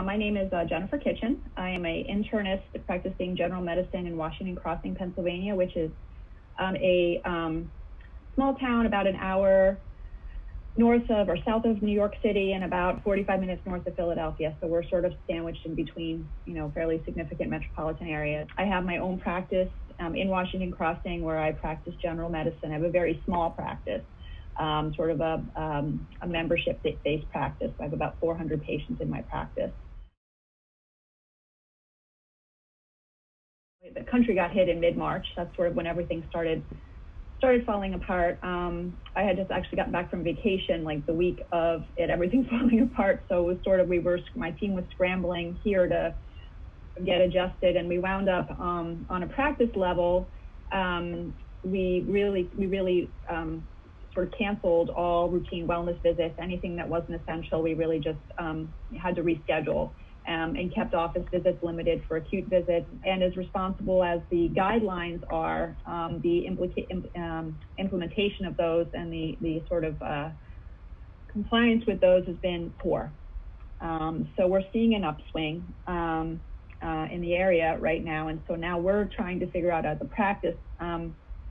My name is Jennifer Kitchen. I am an internist practicing general medicine in Washington Crossing, Pennsylvania, which is a small town about an hour north of or south of New York City and about 45 minutes north of Philadelphia. So we're sort of sandwiched in between, fairly significant metropolitan areas. I have my own practice in Washington Crossing where I practice general medicine. I have a very small practice, sort of a membership-based practice. I have about 400 patients in my practice. The country got hit in mid-March. That's sort of when everything started falling apart. I had just actually gotten back from vacation like the week of it, everything falling apart. So it was sort of, my team was scrambling here to get adjusted, and we wound up on a practice level. We really sort of canceled all routine wellness visits. Anything that wasn't essential, we really just had to reschedule. And kept office visits limited for acute visits, and as responsible as the guidelines are, the implementation of those and the sort of compliance with those has been poor. So we're seeing an upswing in the area right now, and so now we're trying to figure out as a practice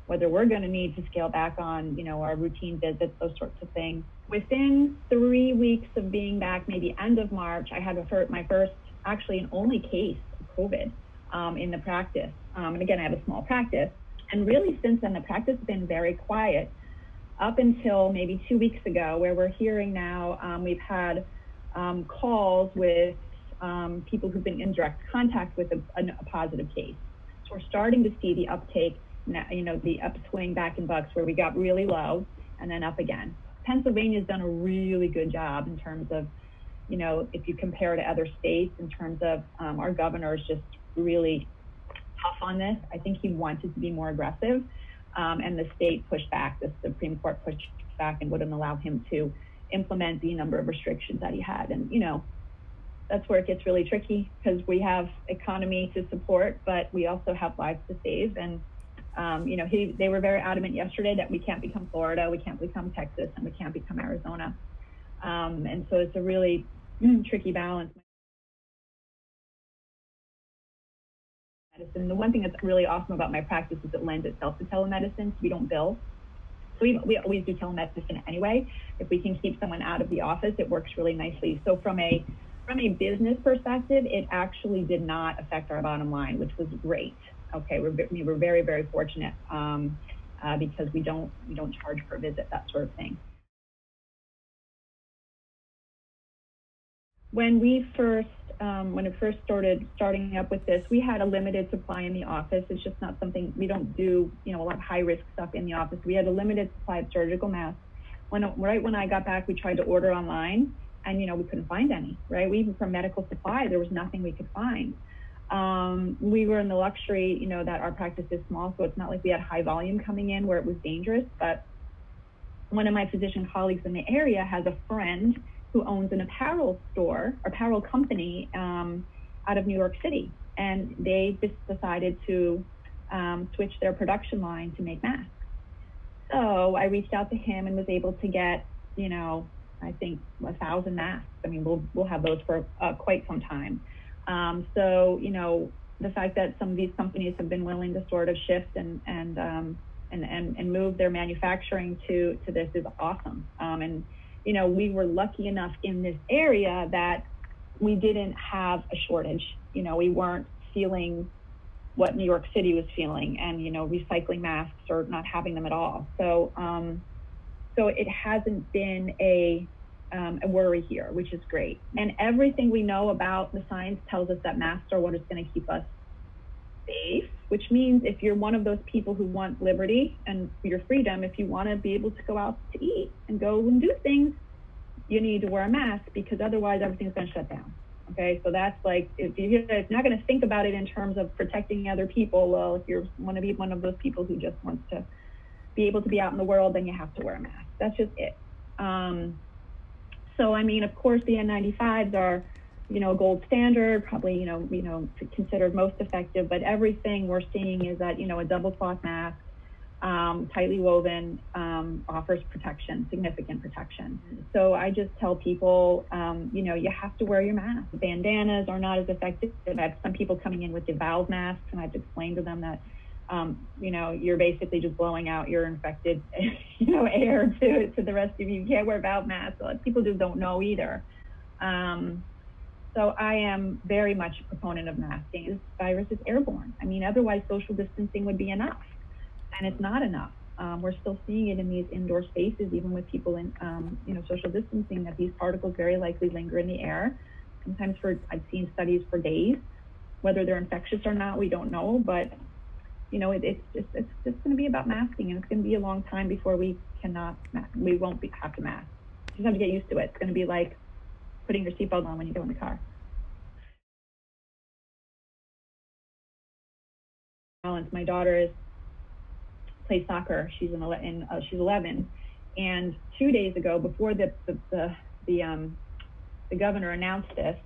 whether we're going to need to scale back on, our routine visits, those sorts of things. Within 3 weeks of being back, maybe end of March, I had my first, actually and only case of COVID in the practice. And again, I have a small practice. And really since then, the practice has been very quiet up until maybe 2 weeks ago, where we're hearing now we've had calls with people who've been in direct contact with a positive case. So we're starting to see the uptake now, the upswing back in bucks where we got really low and then up again. Pennsylvania's done a really good job in terms of, if you compare to other states, in terms of our governor is just really tough on this. I think he wanted to be more aggressive, and the state pushed back. The Supreme Court pushed back and wouldn't allow him to implement the number of restrictions that he had. And, that's where it gets really tricky because we have economy to support, but we also have lives to save. And they were very adamant yesterday that we can't become Florida, we can't become Texas, and we can't become Arizona. And so it's a really tricky balance. And the one thing that's really awesome about my practice is it lends itself to telemedicine, so we don't bill. So we always do telemedicine anyway. If we can keep someone out of the office, it works really nicely. So from a business perspective, it actually did not affect our bottom line, which was great. Okay, we were very, very fortunate because we don't charge per visit, that sort of thing. When it first starting up with this, we had a limited supply in the office. It's just not something, we don't do, a lot of high risk stuff in the office. We had a limited supply of surgical masks. Right when I got back, we tried to order online, and we couldn't find any. Right, even for medical supply, there was nothing we could find. We were in the luxury, that our practice is small, so it's not like we had high volume coming in where it was dangerous. But one of my physician colleagues in the area has a friend who owns an apparel company out of New York City, and they just decided to switch their production line to make masks. So I reached out to him and was able to get, I think 1,000 masks. I mean, we'll have those for quite some time. So, the fact that some of these companies have been willing to sort of shift and move their manufacturing to this is awesome. And, we were lucky enough in this area that we didn't have a shortage. We weren't feeling what New York City was feeling and, recycling masks or not having them at all. So, so it hasn't been a worry here, which is great. And everything we know about the science tells us that masks are what is going to keep us safe, which means if you're one of those people who want liberty and your freedom, if you want to be able to go out to eat and go and do things, you need to wear a mask because otherwise everything's going to shut down. Okay, so that's like, if you're not going to think about it in terms of protecting other people, well, if you want to be one of those people who just wants to be able to be out in the world, then you have to wear a mask. That's just it. So, I mean, of course, the N95s are, gold standard, probably, considered most effective, but everything we're seeing is that, a double cloth mask, tightly woven, offers protection, significant protection. So I just tell people, you have to wear your mask. Bandanas are not as effective. I have some people coming in with the valve masks, and I've explained to them that, you're basically just blowing out your infected, air to the rest of you. You can't wear valve masks. So people just don't know either. So I am very much a proponent of masking. This virus is airborne. I mean, otherwise social distancing would be enough, and it's not enough. We're still seeing it in these indoor spaces, even with people in, social distancing, that these particles very likely linger in the air. Sometimes I've seen studies for days. Whether they're infectious or not, we don't know, but it's just going to be about masking, and it's going to be a long time before we won't have to mask. You just have to get used to it. It's going to be like putting your seatbelt on when you go in the car. My daughter plays soccer. She's 11, and 2 days ago, before the governor announced this,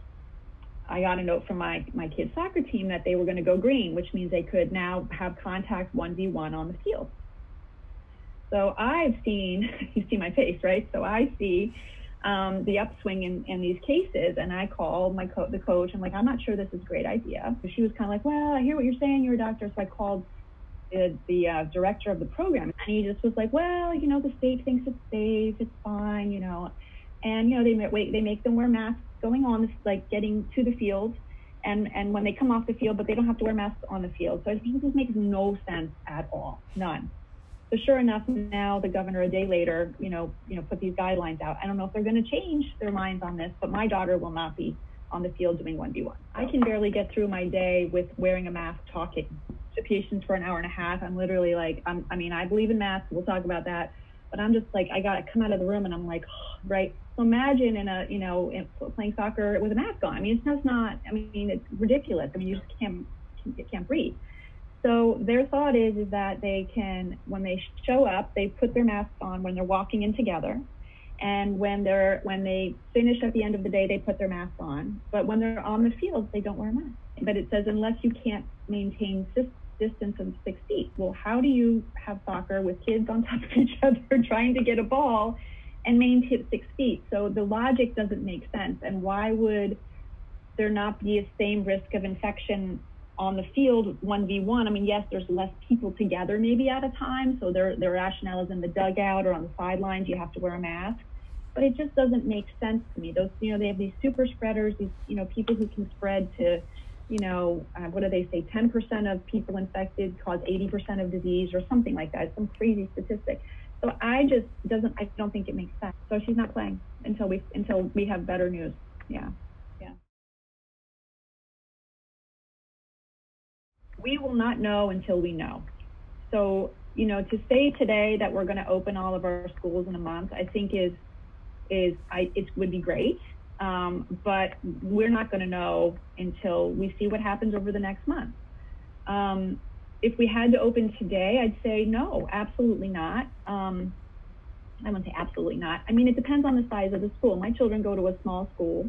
I got a note from my kids' soccer team that they were going to go green, which means they could now have contact 1v1 on the field. So I've seen, you see my face, right? So I see the upswing in these cases, and I called the coach. I'm like, I'm not sure this is a great idea. So she was kind of like, well, I hear what you're saying. You're a doctor. So I called the director of the program, and he just was like, well, the state thinks it's safe. It's fine, and they make them wear masks going on, this, like getting to the field, and when they come off the field, but they don't have to wear masks on the field. So it just makes no sense at all, none. So sure enough, now the governor a day later, put these guidelines out. I don't know if they're going to change their minds on this, but my daughter will not be on the field doing 1v1. I can barely get through my day with wearing a mask, talking to patients for an hour and a half. I'm literally like, I believe in masks. We'll talk about that. But I'm just like, I got to come out of the room, and I'm like, right. So imagine playing soccer with a mask on. I mean, it's just not, it's ridiculous. I mean, you just can't breathe. So their thought is that they can, when they show up, they put their masks on when they're walking in together. And when they finish at the end of the day, they put their mask on. But when they're on the field, they don't wear a mask. But it says, unless you can't maintain distance of 6 feet. Well, how do you have soccer with kids on top of each other trying to get a ball and maintain 6 feet? So the logic doesn't make sense. And why would there not be a same risk of infection on the field 1v1? I mean, yes, there's less people together maybe at a time. So their rationale is in the dugout or on the sidelines, you have to wear a mask. But it just doesn't make sense to me. Those, they have these super spreaders, these, people who can spread to, what do they say? 10% of people infected cause 80% of disease or something like that. It's some crazy statistic. So I don't think it makes sense. So she's not playing until we have better news. Yeah. We will not know until we know. So, to say today that we're going to open all of our schools in a month, I think it would be great. But we're not going to know until we see what happens over the next month. If we had to open today, I'd say no, absolutely not. I wouldn't say absolutely not. I mean, it depends on the size of the school. My children go to a small school,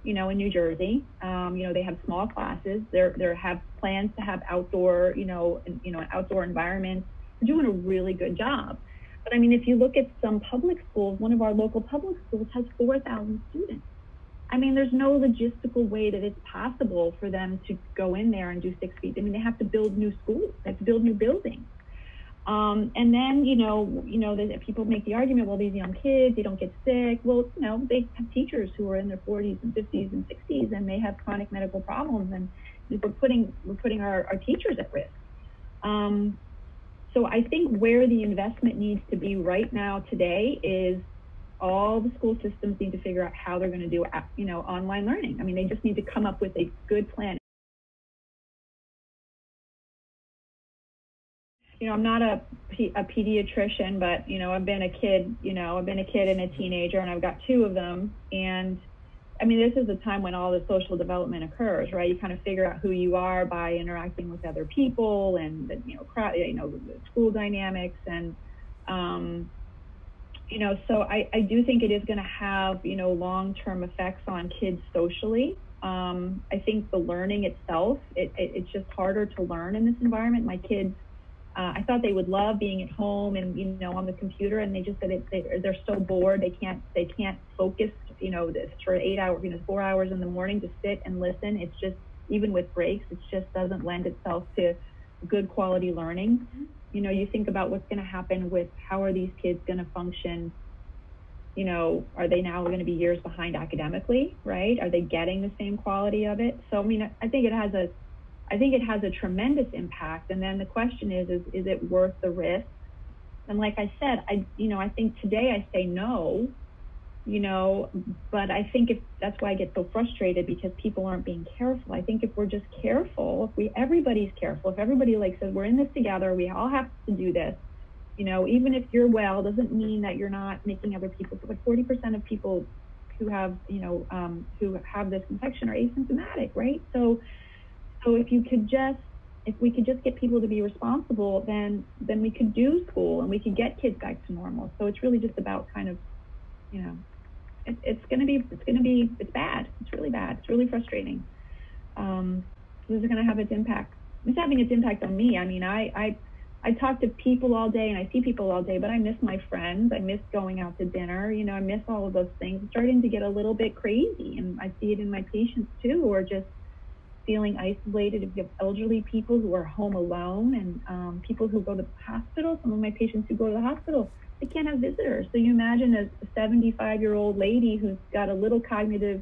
in New Jersey. They have small classes. They have plans to have outdoor, an outdoor environment. They're doing a really good job. But I mean, if you look at some public schools, one of our local public schools has 4,000 students. I mean, there's no logistical way that it's possible for them to go in there and do 6 feet. I mean, they have to build new schools. They have to build new buildings. And then, people make the argument, well, these young kids, they don't get sick. Well, they have teachers who are in their 40s and 50s and 60s, and they have chronic medical problems, and we're putting our teachers at risk. So I think where the investment needs to be right now today is all the school systems need to figure out how they're going to do, online learning. I mean, they just need to come up with a good plan. I'm not a pediatrician, but, I've been a kid and a teenager, and I've got two of them. And I mean, this is a time when all the social development occurs, right? You kind of figure out who you are by interacting with other people and, the school dynamics. And, so I do think it is going to have, long-term effects on kids socially. I think the learning itself, it's just harder to learn in this environment. My kids, I thought they would love being at home and, you know, on the computer, and they just said they're so bored. They can't focus, you know, this for 8 hours, you know, 4 hours in the morning to sit and listen. It's just, even with breaks, it just doesn't lend itself to good quality learning. You know, you think about what's going to happen with how are these kids going to function. You know, are they now going to be years behind academically, right? Are they getting the same quality of it? So, I mean, I think it has a tremendous impact. And then the question is it worth the risk? And like I said, I think today I say no, you know, but I think that's why I get so frustrated, because people aren't being careful. I think if we're just careful, if everybody's careful, if everybody like says, we're in this together, we all have to do this, you know, even if you're well, doesn't mean that you're not making other people. So like 40% of people who have, you know, who have this infection are asymptomatic, right? So if we could just get people to be responsible, then we could do school and we could get kids back to normal. So it's really just about kind of, you know, it's bad. It's really bad. It's really frustrating. This is going to have its impact. It's having its impact on me. I mean, I talk to people all day and I see people all day, but I miss my friends. I miss going out to dinner. You know, I miss all of those things. It's starting to get a little bit crazy, and I see it in my patients too, who are just feeling isolated. If you have elderly people who are home alone, and people who go to the hospital, some of my patients who go to the hospital, they can't have visitors. So you imagine a 75-year-old lady who's got a little cognitive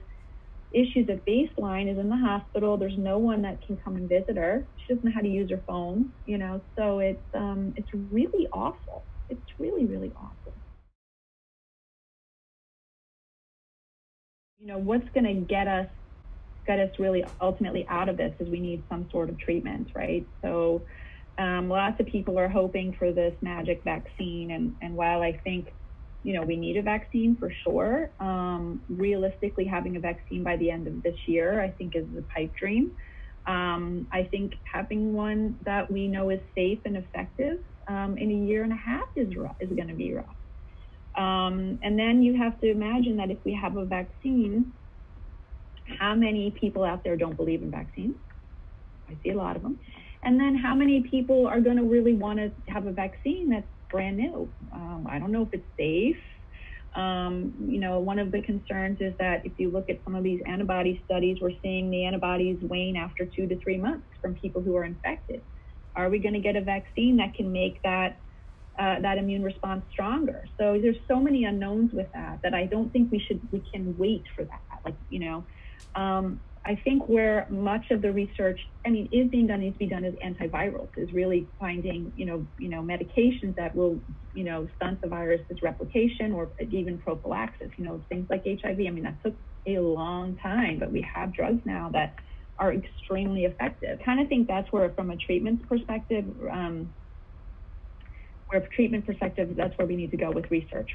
issues at baseline is in the hospital. There's no one that can come and visit her. She doesn't know how to use her phone, you know, so it's really awful. It's really, really awful. You know, what's going to get us really ultimately out of this is we need some sort of treatment, right? So lots of people are hoping for this magic vaccine. And while I think, you know, we need a vaccine for sure, realistically having a vaccine by the end of this year, I think is a pipe dream. I think having one that we know is safe and effective in a year and a half is going to be rough. And then you have to imagine that if we have a vaccine, how many people out there don't believe in vaccines? I see a lot of them. And then how many people are going to really want to have a vaccine that's brand new? I don't know if it's safe. You know, one of the concerns is that if you look at some of these antibody studies, we're seeing the antibodies wane after 2 to 3 months from people who are infected. Are we going to get a vaccine that can make that immune response stronger? So there's so many unknowns with that I don't think we can wait for that. Like, you know, I think where much of the research, is being done, needs to be done as antivirals, is really finding, you know, medications that will, you know, stunt the virus's replication, or even prophylaxis, you know, things like HIV. That took a long time, but we have drugs now that are extremely effective. I kind of think that's where, from a treatment perspective, that's where we need to go with research.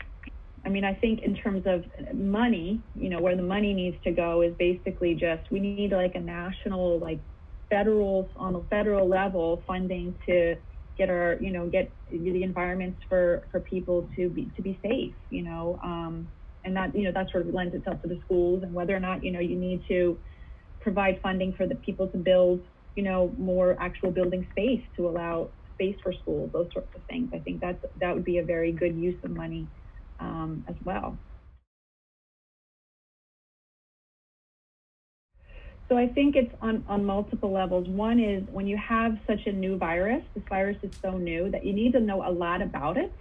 I think in terms of money, you know, where the money needs to go is basically just, we need like a national, like on the federal level funding to get our, you know, get the environments for people to be safe, you know, and that, you know, that sort of lends itself to the schools, and whether or not, you know, you need to provide funding for the people to build, you know, more actual building space to allow space for schools, those sorts of things. I think that would be a very good use of money as well. So I think it's on multiple levels. One is, when you have such a new virus, this virus is so new that you need to know a lot about it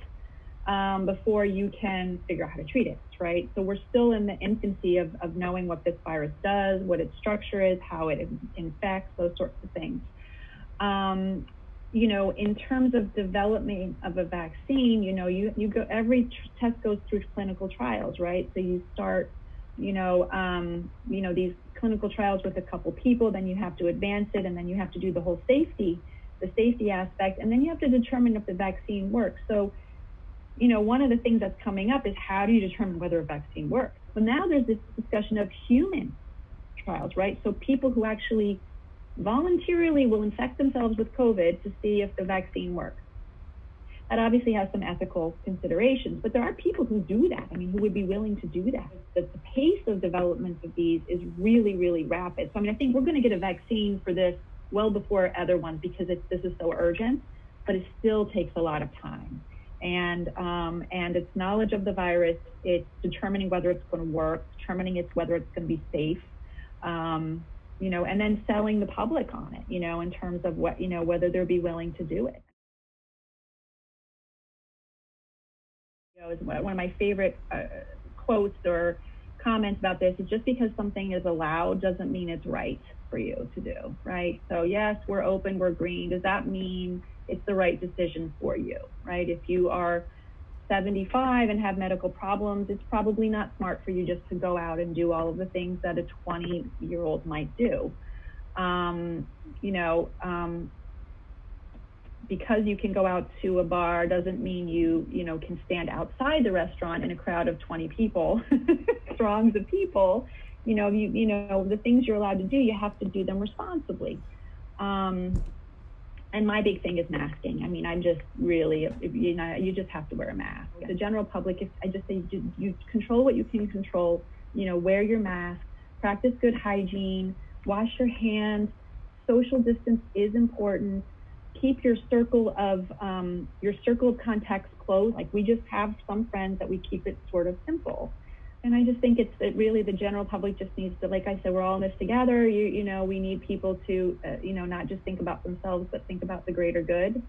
before you can figure out how to treat it, right? So we're still in the infancy of knowing what this virus does, what its structure is, how it infects, those sorts of things. You know, in terms of development of a vaccine, you know, you go, every test goes through clinical trials, right? So you start, you know, these clinical trials with a couple people, then you have to advance it, and then you have to do the whole safety aspect, and then you have to determine if the vaccine works. So, you know, one of the things that's coming up is, how do you determine whether a vaccine works? Well, now there's this discussion of human trials, right? So people who actually voluntarily will infect themselves with COVID to see if the vaccine works. That obviously has some ethical considerations, but there are people who do that. Who would be willing to do that. The pace of development of these is really, really rapid. So, I think we're going to get a vaccine for this well before other ones, because this is so urgent. but it still takes a lot of time. And it's knowledge of the virus, it's determining whether it's going to work, determining whether it's going to be safe, you know, and then selling the public on it, you know, in terms of what, you know, whether they'll be willing to do it. You know, is one of my favorite quotes or comments about this is, just because something is allowed doesn't mean it's right for you to do, right? So yes, we're open, we're green. Does that mean it's the right decision for you, right? If you are 75 and have medical problems, it's probably not smart for you just to go out and do all of the things that a 20-year-old might do. You know, because you can go out to a bar doesn't mean you know, can stand outside the restaurant in a crowd of 20 people, throngs of people. You know, you know, the things you're allowed to do, you have to do them responsibly. And my big thing is masking. I mean, I'm just really, you know, you just have to wear a mask. The general public, I just say you control what you can control. You know, wear your mask, practice good hygiene, wash your hands. Social distance is important. Keep your circle of contacts close. Like, we just have some friends that we keep it sort of simple. And I just think it really, the general public just needs to, like I said, we're all in this together. You know, we need people to, you know, not just think about themselves, but think about the greater good.